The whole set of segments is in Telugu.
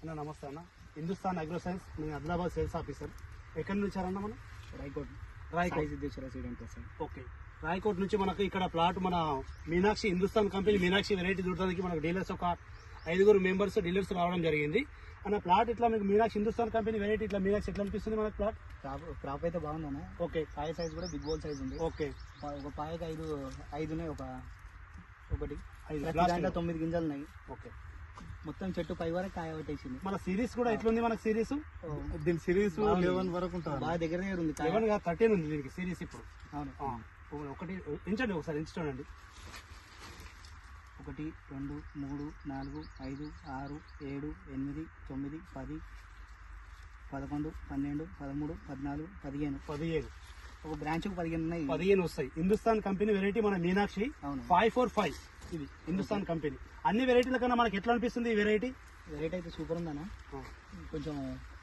అన్న నమస్తే అన్న. హిందుస్థాన్ అగ్రో సైన్స్, నేను ఆదిలాబాద్ సేల్స్ ఆఫీసర్. ఎక్కడి నుంచి వచ్చారన్న మనం? రాయకోట్. ఓకే, రాయకోట్ నుంచి మనకు ఇక్కడ ప్లాట్ మన మీనాక్షి హిందుస్థాన్ కంపెనీ మీనాక్షి వెరైటీ చూడడానికి మనకు డీలర్స్ ఒక 5 మెంబర్స్ డీలర్స్ రావడం జరిగింది. అన్న ప్లాట్ ఇట్లా మీకు మీనాక్షి హిందుస్థాన్ కంపెనీ వెరైటీ ఇట్లా మీనాక్షి ఎట్లా అనిపిస్తుంది మనకు ప్లాట్? క్రాప్ అయితే బాగుందన్న. ఓకే, కాయ సైజ్ కూడా బిగ్ బోల్ సైజ్ ఉంది. ఓకే, ఒక పాయకి ఐదు ఉన్నాయి, ఒకటి 5 దాంట్లో 9 గింజలు ఉన్నాయి. ఓకే, మొత్తం చెట్టు పై వరకు కాయ పట్టేసింది. మన సిరీస్ కూడా ఎట్లుంది మనకు? సిరీస్ దీని సిరీస్ 11 వరకు ఉంటుంది. బాగా దగ్గర ఉంది. 11 కాదు 13 ఉంది దీనికి సిరీస్ ఇప్పుడు. అవును, ఒకటి ఎంచండి, ఒకసారి ఎంచండి. 1 2 3 4 5 6 7 8 9 10 11 12 13 14 15 ఒక బ్రాంచ్ 15 ఉన్నాయి. 15 వస్తాయి. హిందుస్థాన్ కంపెనీ వెరైటీ మన మీనాక్షి 545. ఇది హిందుస్థాన్ కంపెనీ. అన్ని వెరైటీల కన్నా మనకి ఎట్లా అనిపిస్తుంది ఈ వెరైటీ? వెరైటీ అయితే సూపర్ ఉందన్న. కొంచెం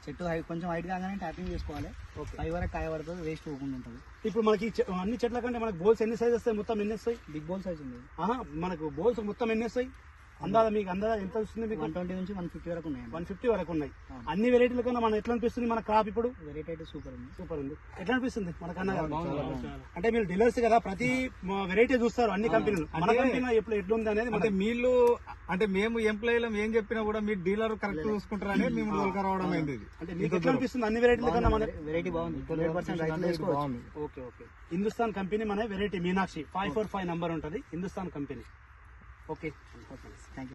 చెట్టు కొంచెం హైట్ కాగానే ట్యాపింగ్ చేసుకోవాలి. పై వరకు కాయ పడుతుంది, వేస్ట్ పోకుండా ఉంటుంది. ఇప్పుడు మనకి అన్ని చెట్ల కంటే మనకు బోల్స్ ఎన్ని సైజ్ వస్తాయి? మొత్తం ఎన్ని వస్తాయి? బిగ్ బోల్ సైజ్ ఉంది. మనకు బోల్స్ మొత్తం ఎన్ని వస్తాయి? అందాజ మీకు ఎంత వస్తుంది? మీకు 120 నుంచి 150 వరకు ఉన్నాయి. 150 వరకు ఉన్నాయి. అన్ని వెరైటీల కన్నా మనం ఎట్లా అనిపిస్తుంది మన క్రాప్ ఇప్పుడు? వెరైటీ అయితే సూపర్ ఉంది. సూపర్ ఉంది. ఎట్లా అనిపిస్తుంది మనకన్నా? అంటే మీరు డీలర్స్ కదా, ప్రతి వెరైటీ చూస్తారు అన్ని కంపెనీలు. మన కంపెనీ ఎప్పుడు ఎట్లుంది అనేది అంటే మీరు అంటే మేము ఎంప్లాయీలు ఏం చెప్పినా కూడా మీరు డీలర్ కరెక్ట్ చూసుకుంటారని మేము రావడం అయింది. అంటే మీకు ఎట్లా అనిపిస్తుంది అన్ని వెరైటీల కన్నా? మన వెరైటీ బాగుంది. 100% రైతులు వేసుకోవచ్చు. ఓకే ఓకే, హిందుస్థాన్ కంపెనీ మన వెరైటీ మీనాక్షి 545 నంబర్ ఉంటుంది, Hindustan company. Okay, thank you.